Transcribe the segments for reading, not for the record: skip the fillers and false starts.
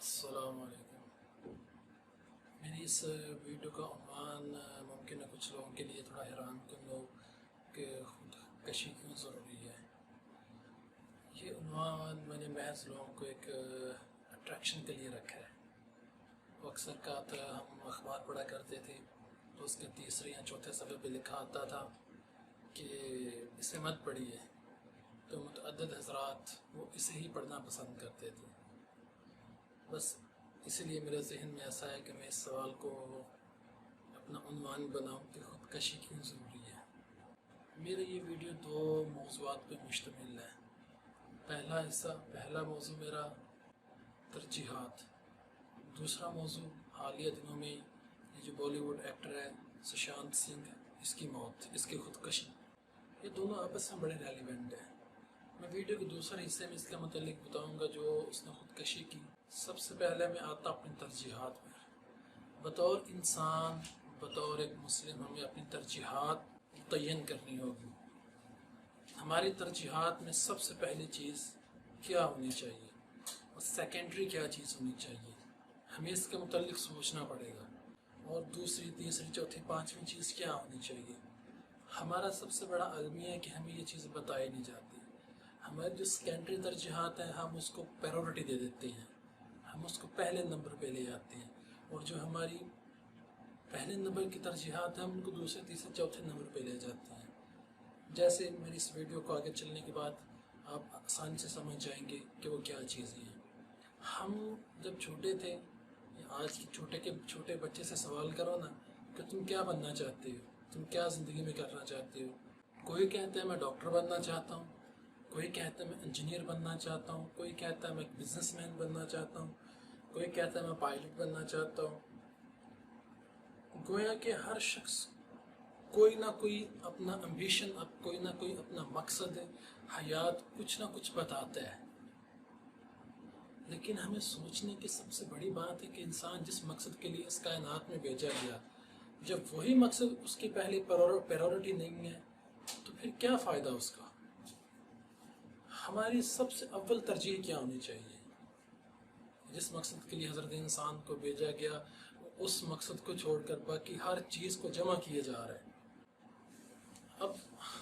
अस्सलाम वालेकुम। मेरी इस वीडियो का उन्वान मुमकिन है कुछ लोगों के लिए थोड़ा हैरान कन हो कि खुदकशी क्यों ज़रूरी है। ये उन्वान मैंने महज लोगों को एक अट्रैक्शन के लिए रखा है। वो अक्सर कहा था, हम अखबार पढ़ा करते थे तो उसके तीसरे या चौथे सफ़े पे लिखा आता था कि इसे मत पढ़िए, तो मुतअद्दिद हज़रात वो इसे ही पढ़ना पसंद करते थे। बस इसीलिए मेरे जहन में ऐसा है कि मैं इस सवाल को अपना उन्वान बनाऊं कि खुदकशी क्यों ज़रूरी है। मेरा ये वीडियो दो मौज़ूआत पे मुश्तमिल है। पहला मौज़ू मेरा तरजीहात। दूसरा मौज़ू हालिया दिनों में ये जो बॉलीवुड एक्टर है सुशांत सिंह, इसकी मौत, इसकी खुदकशी, ये दोनों आपस में बड़े रेलिवेंट हैं। मैं वीडियो के दूसरे हिस्से में इसके मतलब बताऊंगा जो उसने खुदकशी की। सबसे पहले मैं आता अपनी तरजीहात पर। बतौर इंसान, बतौर एक मुस्लिम, हमें अपनी तरजीहात मुतय्यन करनी होगी। हमारी तरजीहात में सबसे पहली चीज़ क्या होनी चाहिए और सेकेंडरी क्या चीज़ होनी चाहिए, हमें इसके मुतालिक सोचना पड़ेगा। और दूसरी, तीसरी, चौथी, पाँचवीं चीज़ क्या होनी चाहिए। हमारा सबसे बड़ा अलमिया है कि हमें ये चीज़ बताई नहीं जाती। हमारी जो सेकेंडरी तरजीहात हैं हम उसको प्रायोरिटी दे देते हैं, हम उसको पहले नंबर पे ले जाते हैं, और जो हमारी पहले नंबर की तरजीहात हैं हम उनको दूसरे, तीसरे, चौथे नंबर पे ले जाते हैं। जैसे मेरी इस वीडियो को आगे चलने के बाद आप आसानी से समझ जाएंगे कि वो क्या चीज़ें हैं। हम जब छोटे थे, आज के छोटे बच्चे से सवाल करो ना कि तुम क्या बनना चाहते हो, तुम क्या ज़िंदगी में करना चाहते हो। कोई कहता है मैं डॉक्टर बनना चाहता हूँ, कोई कहता है मैं इंजीनियर बनना चाहता हूँ, कोई कहता है मैं बिजनेसमैन बनना चाहता हूँ, कोई कहता है मैं पायलट बनना चाहता हूँ। गोया कि हर शख्स कोई ना कोई अपना एम्बिशन, कोई ना कोई अपना मकसद है, हयात कुछ ना कुछ बताता है। लेकिन हमें सोचने की सबसे बड़ी बात है कि इंसान जिस मकसद के लिए इस कायनात में भेजा गया, जब वही मकसद उसकी पहली प्रायोरिटी नहीं है तो फिर क्या फ़ायदा उसका। हमारी सबसे अव्वल तरजीह क्या होनी चाहिए। जिस मकसद के लिए हज़रत इंसान को भेजा गया, उस मकसद को छोड़कर बाकी हर चीज़ को जमा किया जा रहा है। अब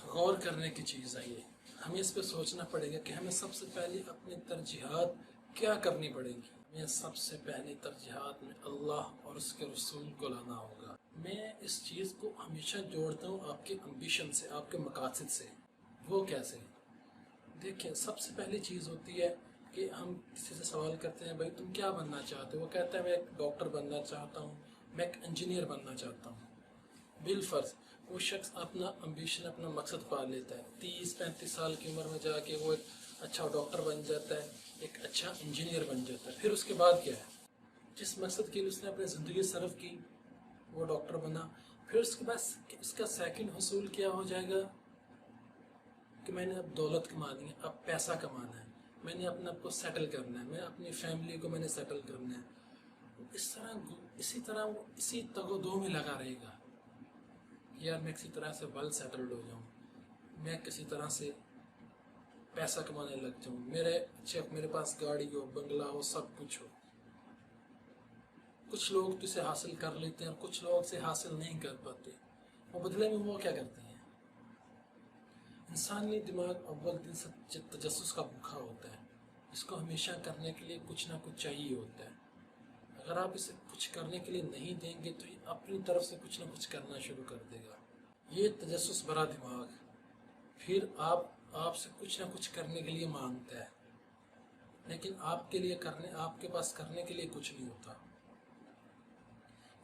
गौर करने की चीज़ है ये, हमें इस पर सोचना पड़ेगा कि हमें सबसे पहले अपनी तरजीहात क्या करनी पड़ेगी। हमें सबसे पहले तरजीहात में अल्लाह और उसके रसूल को लाना होगा। मैं इस चीज़ को हमेशा जोड़ता हूँ आपके एम्बिशन से, आपके मकासद से। वो कैसे? देखिए, सबसे पहली चीज़ होती है कि हम किसी से सवाल करते हैं, भाई तुम क्या बनना चाहते हो। वो कहता है मैं एक डॉक्टर बनना चाहता हूँ, मैं एक इंजीनियर बनना चाहता हूँ। बिलफर्ज वो शख्स अपना एम्बिशन, अपना मकसद पा लेता है। 30-35 साल की उम्र में जाके वो एक अच्छा डॉक्टर बन जाता है, एक अच्छा इंजीनियर बन जाता है। फिर उसके बाद क्या है, जिस मकसद के लिए उसने अपनी ज़िंदगी सर्व की वो डॉक्टर बना। फिर उसके बाद इसका सेकंड हसूल क्या हो जाएगा कि मैंने अब दौलत कमानी है, अब पैसा कमाना है, मैंने अपने आप को सेटल करना है, मैं अपनी फैमिली को मैंने सेटल करना है। इसी तरह वो इसी तगोदो में लगा रहेगा, यार मैं किसी तरह से वेल सेटल्ड हो जाऊँ, मैं किसी तरह से पैसा कमाने लग जाऊँ, मेरे पास गाड़ी हो, बंगला हो, सब कुछ हो। कुछ लोग तो इसे हासिल कर लेते हैं और कुछ लोग इसे हासिल नहीं कर पाते। वो बदले में वो क्या करते हैं, इंसानी दिमाग अव्वल दिन से तजस्सुस का भूखा होता है। इसको हमेशा करने के लिए कुछ ना कुछ चाहिए होता है। अगर आप इसे कुछ करने के लिए नहीं देंगे तो ये अपनी तरफ से कुछ ना कुछ करना शुरू कर देगा। ये तजस्सुस भरा दिमाग फिर आपसे कुछ ना कुछ करने के लिए मांगता है, लेकिन आपके पास करने के लिए कुछ नहीं होता।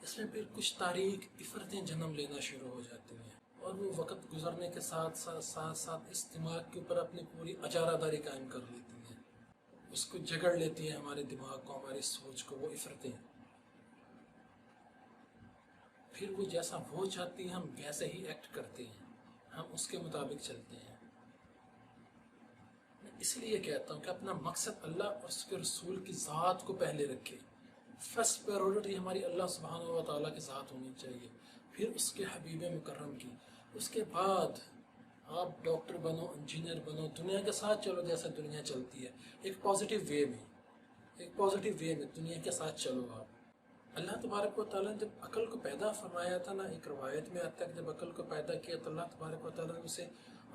इसमें फिर कुछ तारीख इफरतें जन्म लेना शुरू हो जाती हैं, और वो वक्त गुजरने के साथ इस दिमाग के ऊपर अपनी पूरी अजारादारी कायम कर लेती हैं। उसको जकड़ लेती हैं, हमारे दिमाग को, हमारी सोच को, वो इफरतें। फिर वो जैसा वो चाहती हैं हम वैसे ही एक्ट करते हैं, हम उसके मुताबिक चलते हैं। मैं इसलिए कहता हूँ कि अपना मकसद अल्लाह और उसके रसूल की ज़ात को पहले रखें। फर्स्ट प्रायोरिटी हमारी अल्लाह सुब्हानहू व तआला की ज़ात होनी चाहिए, फिर उसके हबीब मुकर्रम की। उसके बाद आप डॉक्टर बनो, इंजीनियर बनो, दुनिया के साथ चलो जैसे दुनिया चलती है, एक पॉजिटिव वे में। ایک پازیٹیو وے میں دنیا کے ساتھ چلو آپ۔ اللہ تبارک و تعالیٰ نے جب عقل کو پیدا فرمایا تھا نا، ایک روایت میں آتا ہے کہ جب عقل کو پیدا کیا تو اللہ تبارک و تعالیٰ نے اسے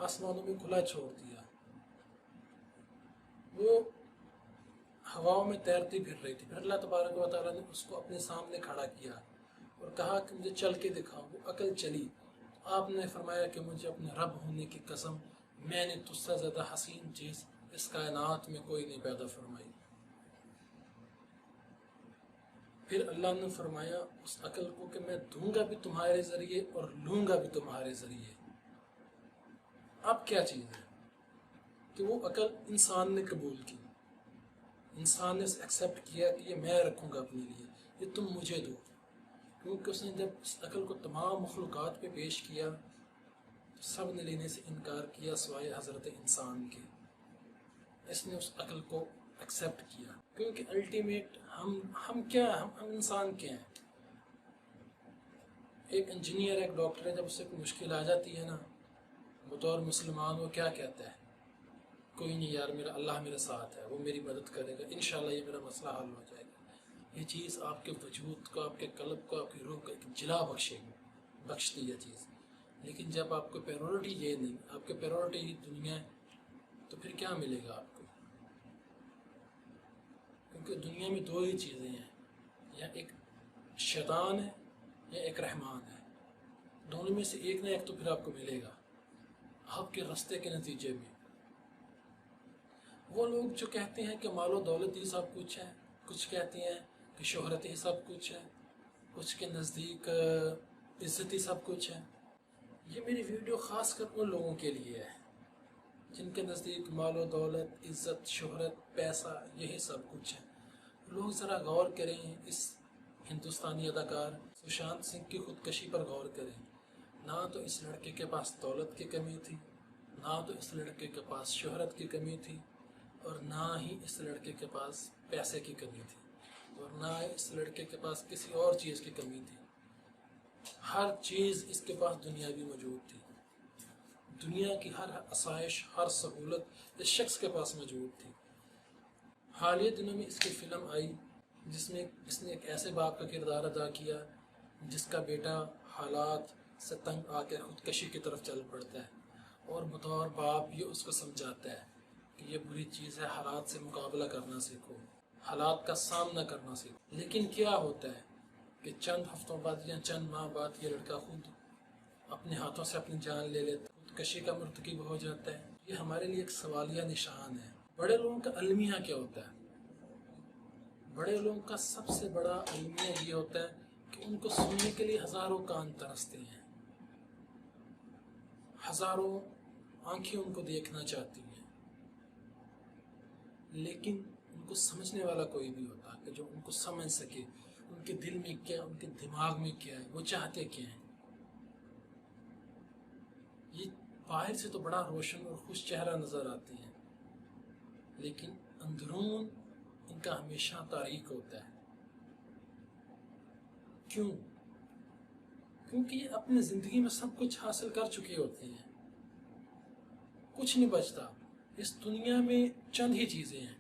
آسمانوں میں کھلا چھوڑ دیا، وہ ہواؤں میں تیرتی پھر رہی تھی۔ پھر اللہ تبارک و تعالیٰ نے اس کو اپنے سامنے کھڑا کیا اور کہا کہ مجھے چل کے دکھاؤ، وہ عقل چلی۔ آپ نے فرمایا کہ مجھے اپنے رب ہونے کی قسم، میں نے تجھ سے زیادہ حسین چیز اس کائنات میں کوئی نہیں پیدا فرمائی۔ پھر اللہ نے فرمایا اس عقل کو کہ میں دوں گا بھی تمہارے ذریعے اور لوں گا بھی تمہارے ذریعے۔ اب کیا چیز ہے کہ وہ عقل انسان نے قبول کی، انسان نے ایکسیپٹ کیا کہ یہ میں رکھوں گا اپنے لیے، یہ تم مجھے دو، کیونکہ اس نے جب اس عقل کو تمام مخلوقات پہ پیش کیا تو سب نے لینے سے انکار کیا سوائے حضرت انسان کے۔ اس نے اس عقل کو ایکسیپٹ کیا، کیونکہ الٹیمیٹ ہم کیا ہیں، ہم انسان کیا ہیں۔ ایک انجینئر، ایک ڈاکٹر ہے، جب اسے کوئی مشکل آ جاتی ہے نا، بطور مسلمان وہ کیا کہتا ہے؟ کوئی نہیں یار، میرا اللہ میرے ساتھ ہے، وہ میری مدد کرے گا، انشاءاللہ یہ میرا مسئلہ حل ہو جائے گا۔ یہ چیز آپ کے وجود کو، آپ کے قلب کو، آپ کی روح کو ایک جلا بخشتی ہے چیز۔ لیکن جب آپ کو پیرورٹی یہ نہیں، آپ کے پیرورٹی دنیا ہے، تو پھر کیا ملے گا آپ کو؟ کیونکہ دنیا میں دو ہی چیزیں ہیں، یا ایک شیطان ہے یا ایک رحمان ہے، دونوں میں سے ایک نہ ایک تو پھر آپ کو ملے گا آپ کے راستے کے نتیجے میں۔ وہ لوگ جو کہتے ہیں کہ مال و دولت ہی سب کچھ ہے، کچھ کہتے ہیں کہ شہرت ہی سب کچھ ہے، کچھ کے نزدیک عزت ہی سب کچھ ہے۔ یہ میری ویڈیو خاص کر ان لوگوں کے لیے ہے جن کے نزدیک مال و دولت، عزت، شہرت، پیسہ یہی سب کچھ ہے۔ لوگ ذرا غور کریں، اس ہندوستانی اداکار سشانت سنگھ کی خودکشی پر غور کریں۔ نہ تو اس لڑکے کے پاس دولت کی کمی تھی، نہ تو اس لڑکے کے پاس شہرت کی کمی تھی، اور نہ ہی اس لڑکے کے پاس پیسے کی کمی تھی، اور نہ اس لڑکے کے پاس کسی اور چیز کی کمی تھی۔ ہر چیز اس کے پاس دنیاوی موجود تھی، دنیا کی ہر آسائش، ہر سہولت اس شخص کے پاس موجود تھی۔ حالیہ دنوں میں اس کی فلم آئی جس میں اس نے ایک ایسے باپ کا کردار ادا کیا جس کا بیٹا حالات سے تنگ آ کے خودکشی کی طرف چل پڑتا ہے، اور بطور باپ یہ اس کو سمجھاتا ہے کہ یہ بری چیز ہے، حالات سے مقابلہ کرنا سیکھو، حالات کا سامنا کرنا سیکھو۔ لیکن کیا ہوتا ہے کہ چند ہفتوں بعد یا چند ماہ بعد یہ لڑکا خود اپنے ہاتھوں سے اپنی جان لے لیتا ہے، خودکشی کا مرتکب ہو جاتا ہے۔ یہ ہمارے لیے ایک سوالیہ نشان ہے۔ بڑے لوگوں کا المیہ کیا ہوتا ہے؟ بڑے لوگوں کا سب سے بڑا المیہ یہ ہوتا ہے کہ ان کو سننے کے لیے ہزاروں کان ترستے ہیں، ہزاروں آنکھیں ان کو دیکھنا چاہتی ہیں، لیکن ان کو سمجھنے والا کوئی نہیں ہوتا کہ جو ان کو سمجھ سکے ان کے دل میں کیا، ان کے دماغ میں کیا ہے، وہ چاہتے کیا ہیں۔ یہ باہر سے تو بڑا روشن اور خوش چہرہ نظر آتے ہیں، لیکن اندرون ان کا ہمیشہ تاریک ہوتا ہے۔ کیوں؟ کیونکہ یہ اپنی زندگی میں سب کچھ حاصل کر چکے ہوتے ہیں، کچھ نہیں بچتا اس دنیا میں، چند ہی چیزیں ہیں،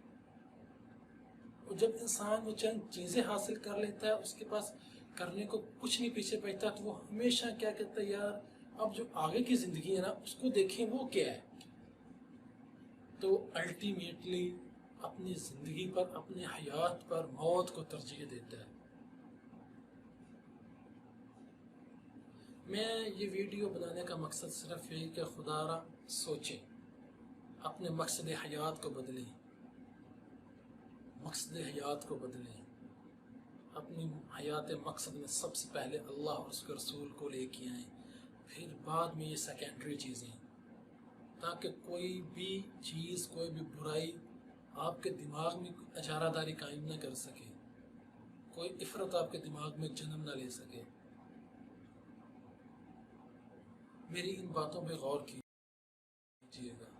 اور جب انسان وہ چند چیزیں حاصل کر لیتا ہے، اس کے پاس کرنے کو کچھ نہیں پیچھے بچتا، تو وہ ہمیشہ کیا کہتا ہے، یار اب جو آگے کی زندگی ہے نا اس کو دیکھیں وہ کیا ہے۔ تو الٹیمیٹلی اپنی زندگی پر، اپنی حیات پر موت کو ترجیح دیتا ہے۔ میں یہ ویڈیو بنانے کا مقصد صرف یہی کہ خدا را سوچیں، اپنے مقصد حیات کو بدلیں، مقصد حیات کو بدلیں، اپنی حیات مقصد میں سب سے پہلے اللہ اور اس کے رسول کو لے کے آئیں، پھر بعد میں یہ سیکنڈری چیزیں، تاکہ کوئی بھی چیز، کوئی بھی برائی آپ کے دماغ میں اجارہ داری قائم نہ کر سکے، کوئی عفرت آپ کے دماغ میں جنم نہ لے سکے۔ میری ان باتوں پہ غور کیجیے گا۔